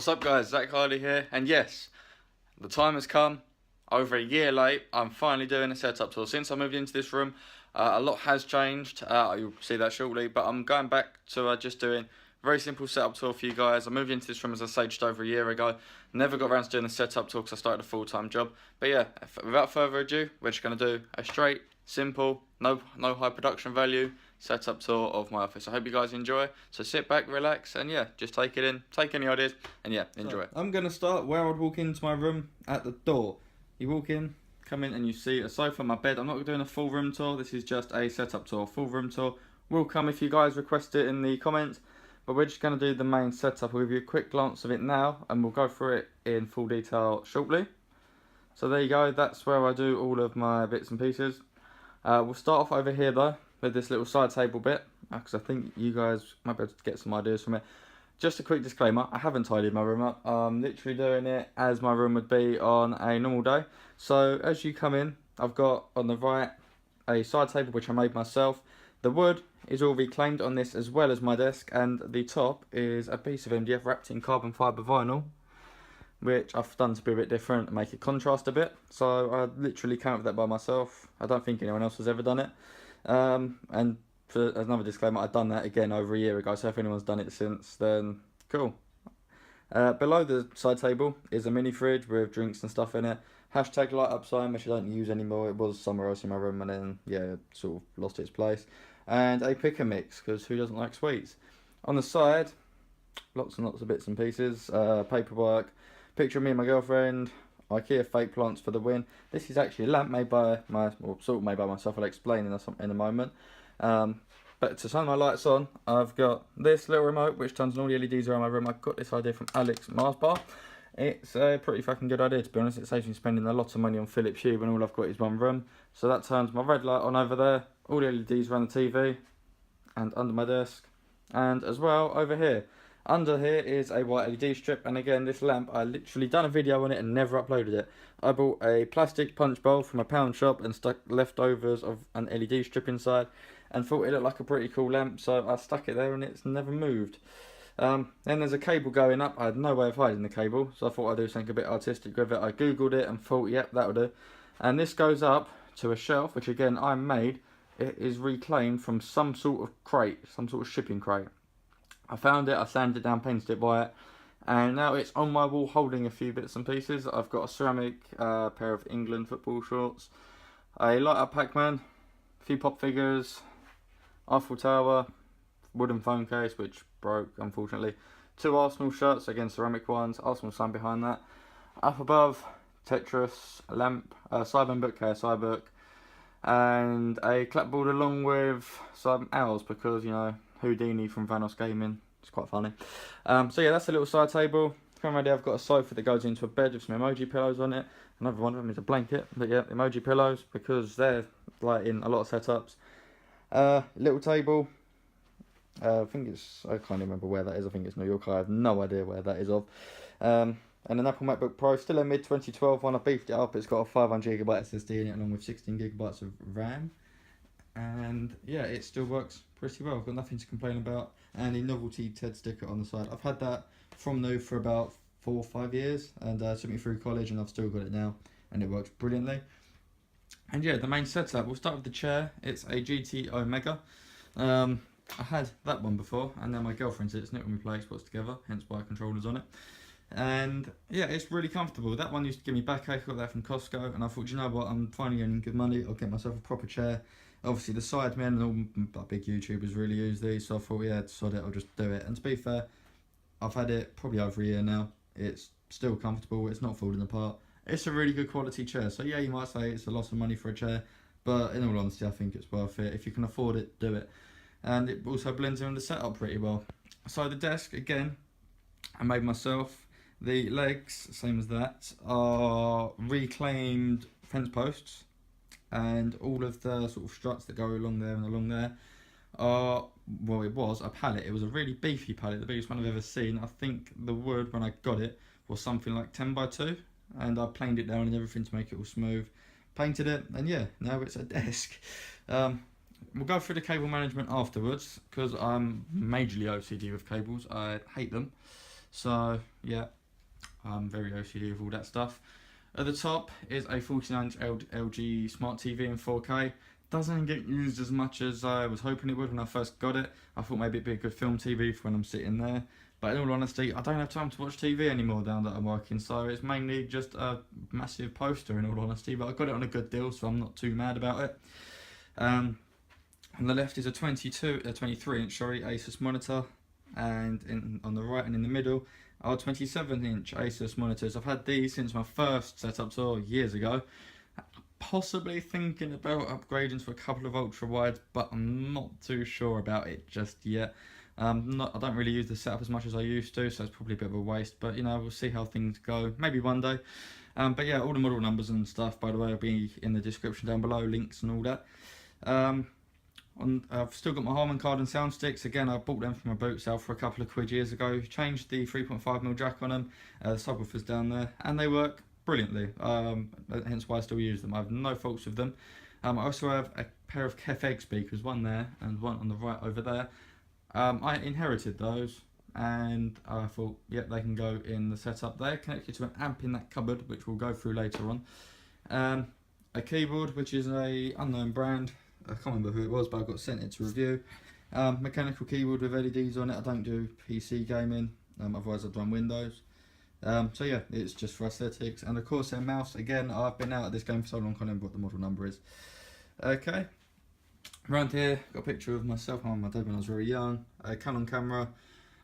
What's up guys, Zach Hardy here, and yes, the time has come. Over a year late, I'm finally doing a setup tour. Since I moved into this room, a lot has changed, you'll see that shortly, but I'm going back to just doing a very simple setup tour for you guys. I moved into this room, as I say, just over a year ago. Never got around to doing a setup tour because I started a full-time job. But yeah, without further ado, we're just going to do a straight, simple, no high production value setup tour of my office. I hope you guys enjoy. So sit back, relax, and yeah, just take it in, take any ideas, and yeah, enjoy. So, I'm going to start where I'd walk into my room at the door. You walk in, come in, and you see a sofa, my bed. I'm not doing a full room tour, this is just a setup tour. Full room tour will come if you guys request it in the comments, but we're just going to do the main setup. I'll give you a quick glance of it now, and we'll go through it in full detail shortly. So there you go, that's where I do all of my bits and pieces. We'll start off over here though, with this little side table bit, because I think you guys might be able to get some ideas from it. Just a quick disclaimer, I haven't tidied my room up. I'm literally doing it as my room would be on a normal day. So as you come in, I've got on the right a side table which I made myself. The wood is all reclaimed on this as well as my desk, and the top is a piece of MDF wrapped in carbon fibre vinyl, which I've done to be a bit different and make it contrast a bit. So I literally came up with that by myself. I don't think anyone else has ever done it. And for another disclaimer, I've done that again over a year ago, so if anyone's done it since, then cool. Below the side table is a mini fridge with drinks and stuff in it. Hashtag light up sign, which I don't use anymore. It was somewhere else in my room, and then yeah, it sort of lost its place. And a pick and mix, because who doesn't like sweets? On the side, lots and lots of bits and pieces, paperwork, picture of me and my girlfriend, IKEA fake plants for the win. This is actually a lamp made by sort of made by myself. I'll explain in a moment. But to turn my lights on, I've got this little remote which turns on all the LEDs around my room. I got this idea from Alex Mars Bar. It's a pretty fucking good idea, to be honest. It saves me spending a lot of money on Philips Hue when all I've got is one room. So that turns my red light on over there, all the LEDs around the TV, and under my desk, and as well over here. Under here is a white LED strip, and again, this lamp, I literally done a video on it and never uploaded it. I bought a plastic punch bowl from a pound shop and stuck leftovers of an LED strip inside, and thought it looked like a pretty cool lamp, so I stuck it there and it's never moved. Then there's a cable going up. I had no way of hiding the cable, so I thought I'd do something a bit artistic with it. I googled it and thought, yep, that'll do. And this goes up to a shelf, which again I made. It is reclaimed from some sort of crate, some sort of shipping crate. I found it, I sanded it down, painted it by it, and now it's on my wall holding a few bits and pieces. I've got a ceramic pair of England football shorts, a light up Pac-Man, a few pop figures, Eiffel Tower, wooden phone case which broke unfortunately, 2 Arsenal shirts, again ceramic ones, Arsenal sign behind that. Up above, Tetris, a lamp, a Cyber book, KSI book, and a clapboard along with some owls, because you know, Houdini from Vanos Gaming, it's quite funny. So yeah, that's a little side table. Currently I've got a sofa that goes into a bed with some emoji pillows on it. Another one of them is a blanket, but yeah, emoji pillows, because they're like in a lot of setups. Little table, I can't remember where that is. I think it's New York. I have no idea where that is of. And an Apple MacBook Pro, still a mid 2012 one. I beefed it up. It's got a 500GB SSD in it along with 16GB of RAM. And yeah, it still works pretty well. I've got nothing to complain about. And a novelty TED sticker on the side. I've had that from new for about 4 or 5 years, and took me through college, and I've still got it now, and it works brilliantly. And yeah, the main setup, we'll start with the chair. It's a GT Omega. I had that one before, and then my girlfriend said it's not going to replace what's together, hence why controllers on it. And yeah, it's really comfortable. That one used to give me backache. I got that from Costco, and I thought, you know what, I'm finally earning good money, I'll get myself a proper chair. Obviously the Sidemen and all big YouTubers really use these, so I thought, yeah, sod it, I'll just do it. And to be fair, I've had it probably over a year now. It's still comfortable, it's not falling apart. It's a really good quality chair. So yeah, you might say it's a lot of money for a chair, but in all honesty, I think it's worth it. If you can afford it, do it. And it also blends in with the setup pretty well. So the desk, again, I made myself. The legs, same as that, are reclaimed fence posts, and all of the sort of struts that go along there and along there are, well, it was a pallet. It was a really beefy pallet, the biggest one I've ever seen. I think the wood, when I got it, was something like 10 by 2, and I planed it down and everything to make it all smooth. Painted it, and yeah, now it's a desk. We'll go through the cable management afterwards, because I'm majorly OCD with cables. I hate them. So yeah, I'm very OCD with all that stuff. At the top is a 49-inch LG Smart TV in 4K. Doesn't get used as much as I was hoping it would when I first got it. I thought maybe it'd be a good film TV for when I'm sitting there. But in all honesty, I don't have time to watch TV anymore now that I'm working, so it's mainly just a massive poster in all honesty. But I got it on a good deal, so I'm not too mad about it. On the left is a 23-inch Asus monitor, and on the right and in the middle are 27-inch Asus monitors. I've had these since my first setup tour years ago. Possibly thinking about upgrading to a couple of ultra wides, but I'm not too sure about it just yet. I don't really use the setup as much as I used to, so it's probably a bit of a waste, but you know, we'll see how things go, maybe one day. But yeah, all the model numbers and stuff, by the way, will be in the description down below, links and all that. I've still got my Harman Kardon sound sticks. Again, I bought them from a boot sale for a couple of quid years ago. Changed the 3.5mm jack on them, the subwoofer's down there, and they work brilliantly, hence why I still use them. I have no faults with them. I also have a pair of KEF speakers, one there and one on the right over there. I inherited those, and I thought, yep, they can go in the setup there, connected to an amp in that cupboard, which we'll go through later on. A keyboard, which is a unknown brand. I can't remember who it was, but I got sent it to review. Mechanical keyboard with LEDs on it. I don't do PC gaming, otherwise I'd run Windows. So yeah, it's just for aesthetics. And of course a mouse. Again, I've been out of this game for so long, I can't remember what the model number is. Okay, around here got a picture of myself and my dad when I was very young. A Canon camera,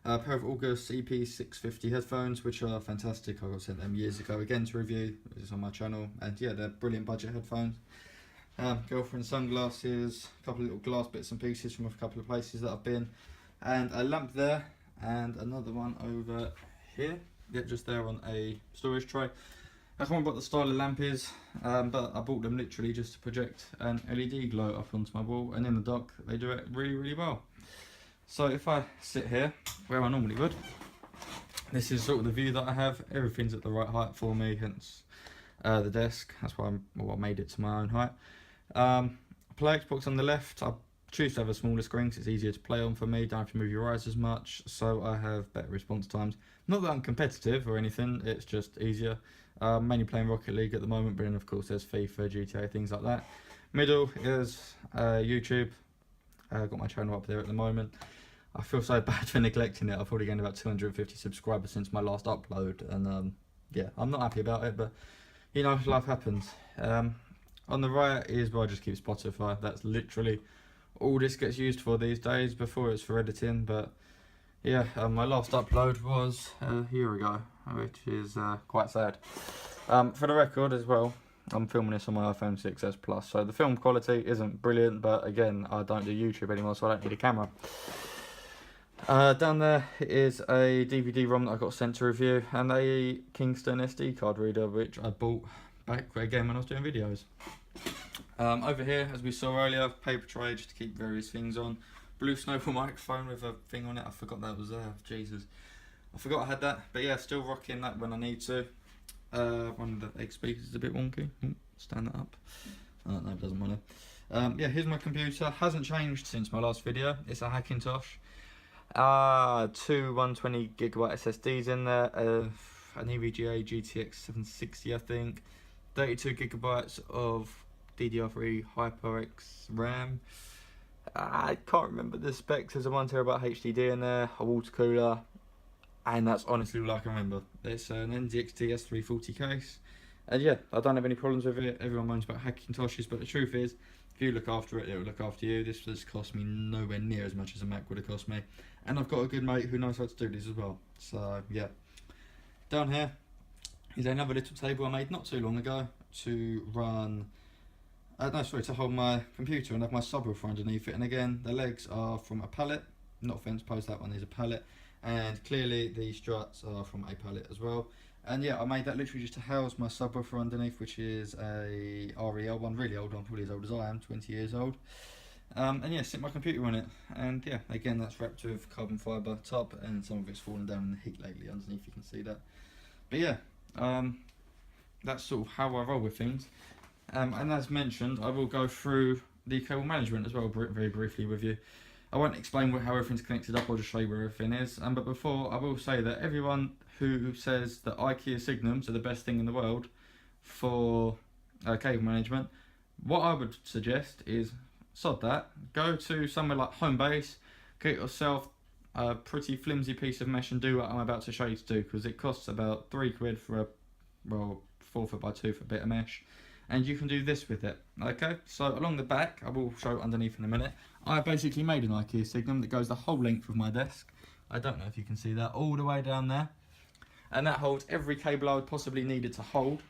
a pair of August EP650 headphones, which are fantastic. I got sent them years ago again to review. It's on my channel, and yeah, they're brilliant budget headphones. Girlfriend sunglasses, a couple of little glass bits and pieces from a couple of places that I've been, and a lamp there, and another one over here. Yeah, just there on a storage tray. I can't remember what the style of lamp is, but I bought them literally just to project an LED glow up onto my wall, and in the dock they do it really, really well. So if I sit here, where I normally would, this is sort of the view that I have. Everything's at the right height for me, hence the desk. That's why I made it to my own height. Play Xbox on the left. I choose to have a smaller screen because it's easier to play on for me. Don't have to move your eyes as much, so I have better response times. Not that I'm competitive or anything, it's just easier. Mainly playing Rocket League at the moment, but then of course there's FIFA, GTA, things like that. Middle is YouTube. Got my channel up there at the moment. I feel so bad for neglecting it. I've probably gained about 250 subscribers since my last upload, and yeah, I'm not happy about it, but you know, life happens. On the right is where I just keep Spotify. That's literally all this gets used for these days. Before it's for editing, but yeah, my last upload was a year ago, which is quite sad. For the record as well, I'm filming this on my iPhone 6s Plus, so the film quality isn't brilliant, but again, I don't do YouTube anymore, so I don't need a camera. Down there is a DVD-ROM that I got sent to review, and a Kingston SD card reader, which I bought back again when I was doing videos. Over here, as we saw earlier, paper tray just to keep various things on. Blue Snowball microphone with a thing on it. I forgot that was there. Jesus, I forgot I had that. But yeah, still rocking that when I need to. One of the egg speakers is a bit wonky. Stand that up. No, it doesn't want to. Yeah, here's my computer. Hasn't changed since my last video. It's a Hackintosh. Two 120GB SSDs in there. An EVGA GTX 760, I think. 32GB of DDR3 HyperX RAM. I can't remember the specs. There's a 1TB HDD in there, a water cooler, and that's honestly all I can remember. It's an NZXT S340 case, and yeah, I don't have any problems with it. Everyone moans about Hackintoshes, but the truth is, if you look after it, it will look after you. This has cost me nowhere near as much as a Mac would have cost me, and I've got a good mate who knows how to do this as well. So yeah, down here is another little table I made not too long ago to run. To hold my computer and have my subwoofer underneath it. And again, the legs are from a pallet, not fence post, that one is a pallet. And clearly the struts are from a pallet as well. And yeah, I made that literally just to house my subwoofer underneath, which is a REL one, really old one, probably as old as I am, 20 years old. And yeah, sit my computer on it. And yeah, again, that's wrapped with carbon fibre top, and some of it's fallen down in the heat lately underneath, you can see that. But yeah, that's sort of how I roll with things. And as mentioned, I will go through the cable management as well very briefly with you. I won't explain how everything's connected up, I'll just show you where everything is. But before, I will say that everyone who says that IKEA Signums are the best thing in the world for cable management, what I would suggest is sod that. Go to somewhere like Homebase, get yourself a pretty flimsy piece of mesh and do what I'm about to show you to do, because it costs about £3 for a 4 by 2 bit of mesh, and you can do this with it. Okay, so along the back, I will show it underneath in a minute, I basically made an IKEA Signum that goes the whole length of my desk. I don't know if you can see that, all the way down there, and that holds every cable I would possibly need it to hold.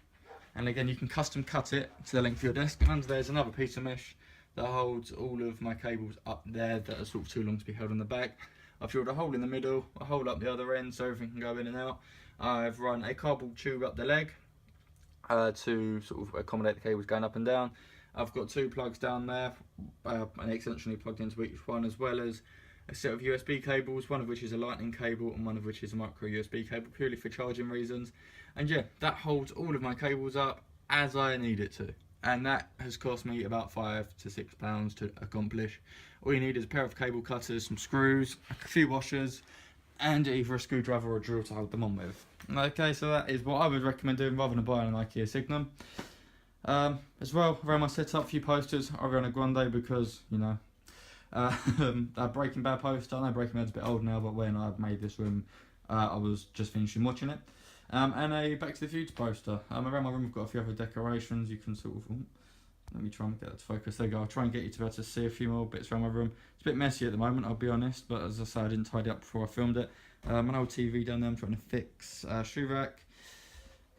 And again, you can custom cut it to the length of your desk, and there's another piece of mesh that holds all of my cables up there that are sort of too long to be held on the back. I've drilled a hole in the middle, a hole up the other end so everything can go in and out. I've run a cardboard tube up the leg to sort of accommodate the cables going up and down. I've got 2 plugs down there, and extensionally plugged into each one, as well as a set of USB cables, one of which is a lightning cable and one of which is a micro USB cable, purely for charging reasons. And yeah, that holds all of my cables up as I need it to. And that has cost me about £5 to £6 to accomplish. All you need is a pair of cable cutters, some screws, a few washers, and either a screwdriver or a drill to hold them on with. Okay, so that is what I would recommend doing rather than buying an IKEA Signum. As well, around my setup, a few posters. Ariana Grande, because, you know, a Breaking Bad poster. I know Breaking Bad's a bit old now, but when I made this room, I was just finishing watching it. And a Back to the Future poster. Around my room I've got a few other decorations. You can sort of, let me try and get that to focus. There you go. I'll try and get you to be able to see a few more bits around my room. It's a bit messy at the moment, I'll be honest, but as I say, I didn't tidy up before I filmed it. An old TV down there I'm trying to fix. Shoe rack,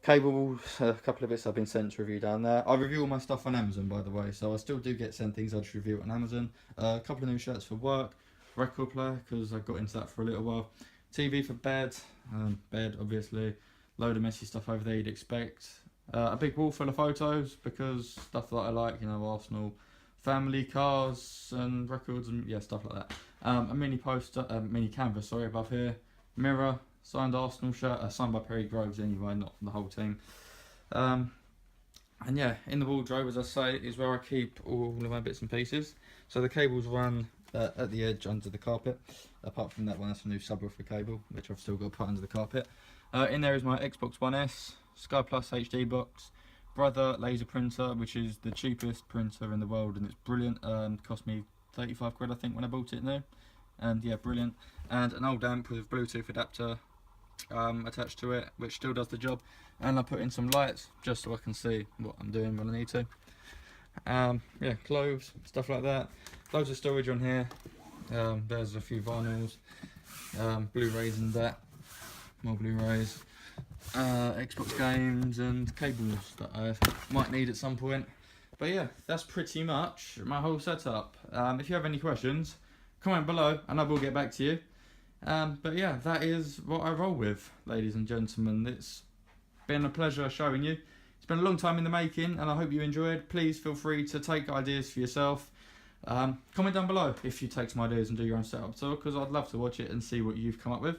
cables, a couple of bits I've been sent to review down there. I review all my stuff on Amazon, by the way, so I still do get sent things. I just review it on Amazon. A couple of new shirts for work, record player, because I got into that for a little while. TV for bed, bed obviously. Load of messy stuff over there you'd expect. A big wall full of photos, because stuff that I like, you know, Arsenal, family, cars and records and yeah, stuff like that. A mini poster, mini canvas, sorry, above here. Mirror, signed Arsenal shirt, signed by Perry Groves anyway, not the whole team. And yeah, in the wardrobe, as I say, is where I keep all of my bits and pieces. So the cables run at the edge under the carpet. Apart from that one, that's a new subwoofer cable, which I've still got to put under the carpet. In there is my Xbox One S, Sky Plus HD box, Brother laser printer, which is the cheapest printer in the world, and it's brilliant. Cost me £35 I think when I bought it new, and yeah, brilliant. And an old amp with Bluetooth adapter attached to it, which still does the job. And I put in some lights just so I can see what I'm doing when I need to. Yeah, clothes, stuff like that. Loads of storage on here. There's a few vinyls, Blu-rays and that. More Blu-rays, Xbox games and cables that I might need at some point. But yeah, that's pretty much my whole setup. If you have any questions, comment below and I will get back to you. But yeah, that is what I roll with, ladies and gentlemen. It's been a pleasure showing you. It's been a long time in the making and I hope you enjoyed. Please feel free to take ideas for yourself. Comment down below if you take some ideas and do your own setup tour, because I'd love to watch it and see what you've come up with.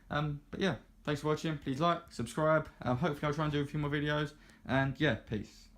But yeah, thanks for watching. Please like, subscribe. Hopefully I'll try and do a few more videos. And yeah, peace.